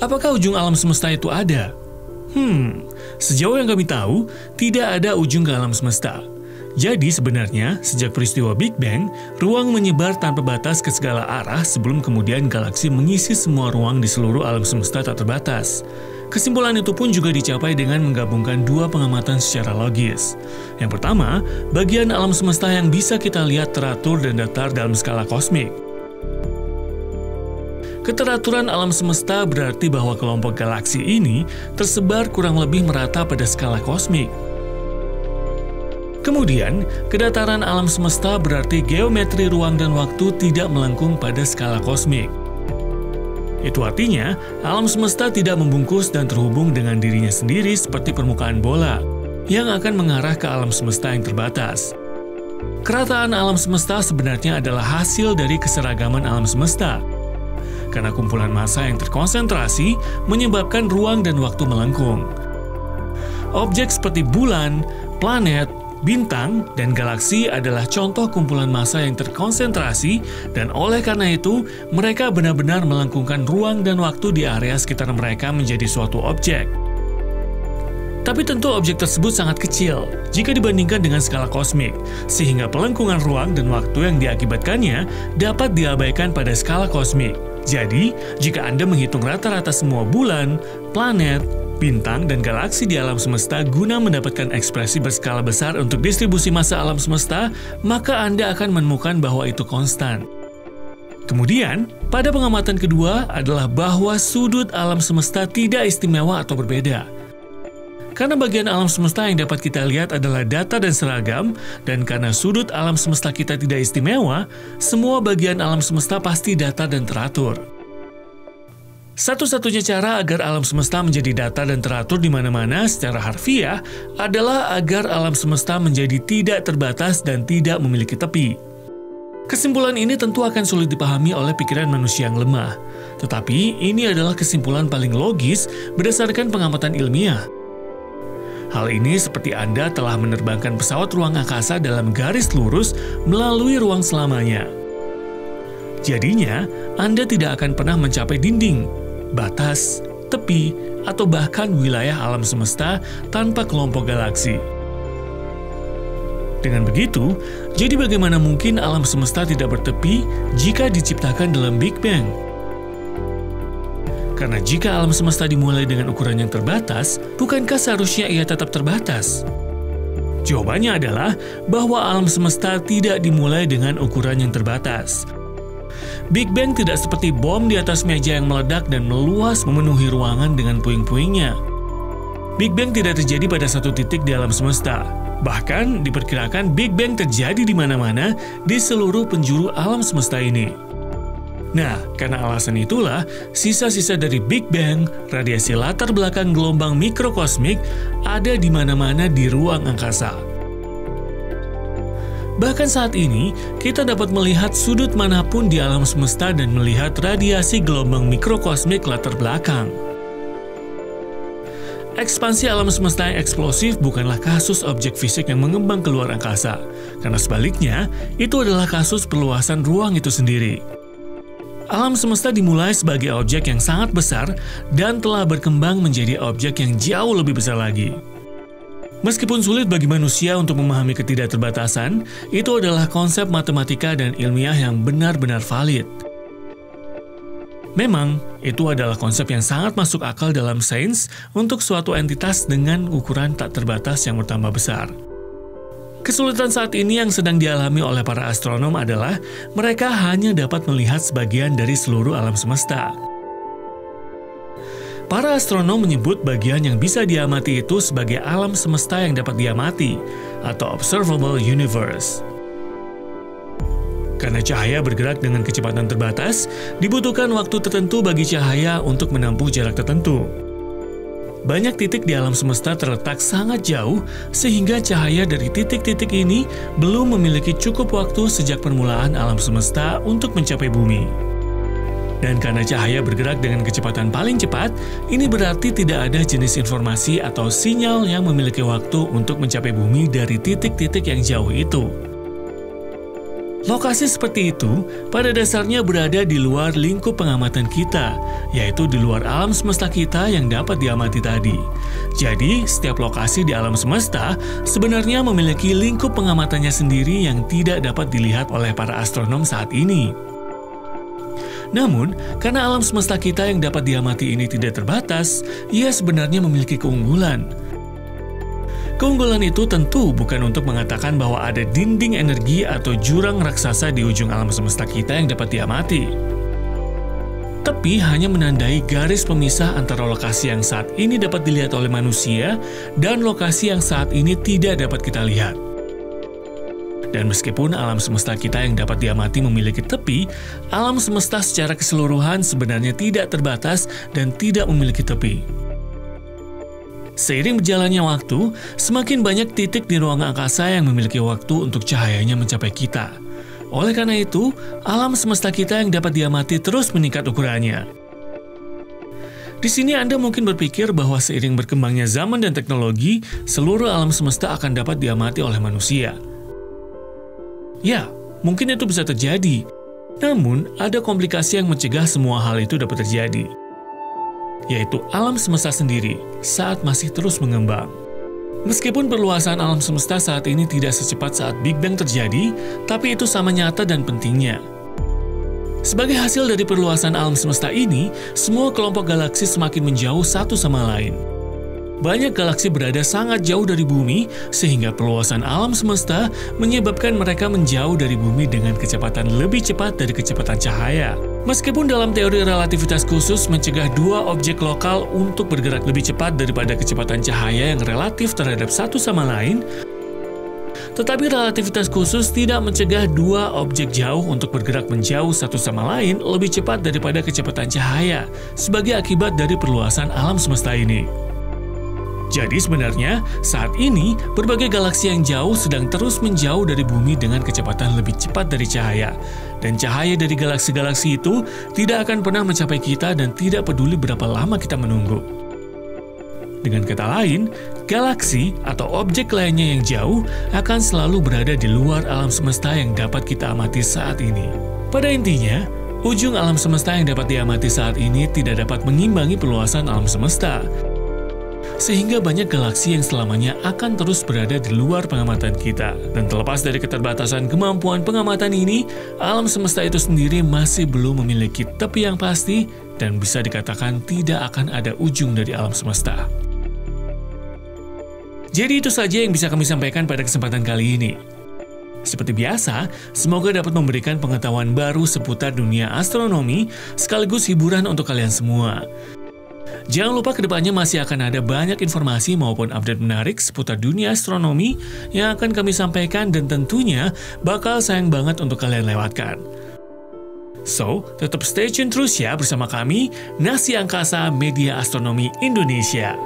Apakah ujung alam semesta itu ada? Sejauh yang kami tahu, tidak ada ujung ke alam semesta. Jadi sebenarnya, sejak peristiwa Big Bang, ruang menyebar tanpa batas ke segala arah sebelum kemudian galaksi mengisi semua ruang di seluruh alam semesta tak terbatas. Kesimpulan itu pun juga dicapai dengan menggabungkan dua pengamatan secara logis. Yang pertama, bagian alam semesta yang bisa kita lihat teratur dan datar dalam skala kosmik. Keteraturan alam semesta berarti bahwa kelompok galaksi ini tersebar kurang lebih merata pada skala kosmik. Kemudian, kedataran alam semesta berarti geometri ruang dan waktu tidak melengkung pada skala kosmik. Itu artinya, alam semesta tidak membungkus dan terhubung dengan dirinya sendiri seperti permukaan bola, yang akan mengarah ke alam semesta yang terbatas. Kerataan alam semesta sebenarnya adalah hasil dari keseragaman alam semesta, karena kumpulan massa yang terkonsentrasi menyebabkan ruang dan waktu melengkung. Objek seperti bulan, planet, bintang, dan galaksi adalah contoh kumpulan massa yang terkonsentrasi, dan oleh karena itu, mereka benar-benar melengkungkan ruang dan waktu di area sekitar mereka menjadi suatu objek. Tapi tentu objek tersebut sangat kecil jika dibandingkan dengan skala kosmik, sehingga pelengkungan ruang dan waktu yang diakibatkannya dapat diabaikan pada skala kosmik. Jadi, jika Anda menghitung rata-rata semua bulan, planet, bintang, dan galaksi di alam semesta guna mendapatkan ekspresi berskala besar untuk distribusi massa alam semesta, maka Anda akan menemukan bahwa itu konstan. Kemudian, pada pengamatan kedua adalah bahwa sudut alam semesta tidak istimewa atau berbeda. Karena bagian alam semesta yang dapat kita lihat adalah datar dan seragam, dan karena sudut alam semesta kita tidak istimewa, semua bagian alam semesta pasti datar dan teratur. Satu-satunya cara agar alam semesta menjadi datar dan teratur di mana-mana secara harfiah adalah agar alam semesta menjadi tidak terbatas dan tidak memiliki tepi. Kesimpulan ini tentu akan sulit dipahami oleh pikiran manusia yang lemah, tetapi ini adalah kesimpulan paling logis berdasarkan pengamatan ilmiah. Hal ini seperti Anda telah menerbangkan pesawat ruang angkasa dalam garis lurus melalui ruang selamanya. Jadinya, Anda tidak akan pernah mencapai dinding, batas, tepi, atau bahkan wilayah alam semesta tanpa kelompok galaksi. Dengan begitu, jadi bagaimana mungkin alam semesta tidak bertepi jika diciptakan dalam Big Bang? Karena jika alam semesta dimulai dengan ukuran yang terbatas, bukankah seharusnya ia tetap terbatas? Jawabannya adalah bahwa alam semesta tidak dimulai dengan ukuran yang terbatas. Big Bang tidak seperti bom di atas meja yang meledak dan meluas memenuhi ruangan dengan puing-puingnya. Big Bang tidak terjadi pada satu titik di alam semesta. Bahkan diperkirakan Big Bang terjadi di mana-mana di seluruh penjuru alam semesta ini. Nah, karena alasan itulah, sisa-sisa dari Big Bang, radiasi latar belakang gelombang mikrokosmik, ada di mana-mana di ruang angkasa. Bahkan saat ini, kita dapat melihat sudut manapun di alam semesta dan melihat radiasi gelombang mikrokosmik latar belakang. Ekspansi alam semesta yang eksplosif bukanlah kasus objek fisik yang mengembang keluar angkasa, karena sebaliknya, itu adalah kasus perluasan ruang itu sendiri. Alam semesta dimulai sebagai objek yang sangat besar dan telah berkembang menjadi objek yang jauh lebih besar lagi. Meskipun sulit bagi manusia untuk memahami ketidakterbatasan, itu adalah konsep matematika dan ilmiah yang benar-benar valid. Memang, itu adalah konsep yang sangat masuk akal dalam sains untuk suatu entitas dengan ukuran tak terbatas yang bertambah besar. Kesulitan saat ini yang sedang dialami oleh para astronom adalah mereka hanya dapat melihat sebagian dari seluruh alam semesta. Para astronom menyebut bagian yang bisa diamati itu sebagai alam semesta yang dapat diamati, atau observable universe. Karena cahaya bergerak dengan kecepatan terbatas, dibutuhkan waktu tertentu bagi cahaya untuk menempuh jarak tertentu. Banyak titik di alam semesta terletak sangat jauh, sehingga cahaya dari titik-titik ini belum memiliki cukup waktu sejak permulaan alam semesta untuk mencapai bumi. Dan karena cahaya bergerak dengan kecepatan paling cepat, ini berarti tidak ada jenis informasi atau sinyal yang memiliki waktu untuk mencapai bumi dari titik-titik yang jauh itu. Lokasi seperti itu pada dasarnya berada di luar lingkup pengamatan kita, yaitu di luar alam semesta kita yang dapat diamati tadi. Jadi, setiap lokasi di alam semesta sebenarnya memiliki lingkup pengamatannya sendiri yang tidak dapat dilihat oleh para astronom saat ini. Namun, karena alam semesta kita yang dapat diamati ini tidak terbatas, ia sebenarnya memiliki keunggulan. Keunggulan itu tentu bukan untuk mengatakan bahwa ada dinding energi atau jurang raksasa di ujung alam semesta kita yang dapat diamati. Tapi hanya menandai garis pemisah antara lokasi yang saat ini dapat dilihat oleh manusia dan lokasi yang saat ini tidak dapat kita lihat. Dan meskipun alam semesta kita yang dapat diamati memiliki tepi, alam semesta secara keseluruhan sebenarnya tidak terbatas dan tidak memiliki tepi. Seiring berjalannya waktu, semakin banyak titik di ruang angkasa yang memiliki waktu untuk cahayanya mencapai kita. Oleh karena itu, alam semesta kita yang dapat diamati terus meningkat ukurannya. Di sini Anda mungkin berpikir bahwa seiring berkembangnya zaman dan teknologi, seluruh alam semesta akan dapat diamati oleh manusia. Ya, mungkin itu bisa terjadi. Namun, ada komplikasi yang mencegah semua hal itu dapat terjadi, yaitu alam semesta sendiri saat masih terus mengembang. Meskipun perluasan alam semesta saat ini tidak secepat saat Big Bang terjadi, tapi itu sama nyata dan pentingnya. Sebagai hasil dari perluasan alam semesta ini, semua kelompok galaksi semakin menjauh satu sama lain. Banyak galaksi berada sangat jauh dari bumi, sehingga perluasan alam semesta menyebabkan mereka menjauh dari bumi dengan kecepatan lebih cepat dari kecepatan cahaya. Meskipun dalam teori relativitas khusus mencegah dua objek lokal untuk bergerak lebih cepat daripada kecepatan cahaya yang relatif terhadap satu sama lain, tetapi relativitas khusus tidak mencegah dua objek jauh untuk bergerak menjauh satu sama lain lebih cepat daripada kecepatan cahaya sebagai akibat dari perluasan alam semesta ini. Jadi sebenarnya, saat ini, berbagai galaksi yang jauh sedang terus menjauh dari bumi dengan kecepatan lebih cepat dari cahaya. Dan cahaya dari galaksi-galaksi itu tidak akan pernah mencapai kita dan tidak peduli berapa lama kita menunggu. Dengan kata lain, galaksi atau objek lainnya yang jauh akan selalu berada di luar alam semesta yang dapat kita amati saat ini. Pada intinya, ujung alam semesta yang dapat diamati saat ini tidak dapat mengimbangi perluasan alam semesta, sehingga banyak galaksi yang selamanya akan terus berada di luar pengamatan kita. Dan terlepas dari keterbatasan kemampuan pengamatan ini, alam semesta itu sendiri masih belum memiliki tepi yang pasti dan bisa dikatakan tidak akan ada ujung dari alam semesta. Jadi itu saja yang bisa kami sampaikan pada kesempatan kali ini. Seperti biasa, semoga dapat memberikan pengetahuan baru seputar dunia astronomi sekaligus hiburan untuk kalian semua. Jangan lupa kedepannya masih akan ada banyak informasi maupun update menarik seputar dunia astronomi yang akan kami sampaikan dan tentunya bakal sayang banget untuk kalian lewatkan. So, tetap stay tune terus ya bersama kami, Nasi Angkasa Media Astronomi Indonesia.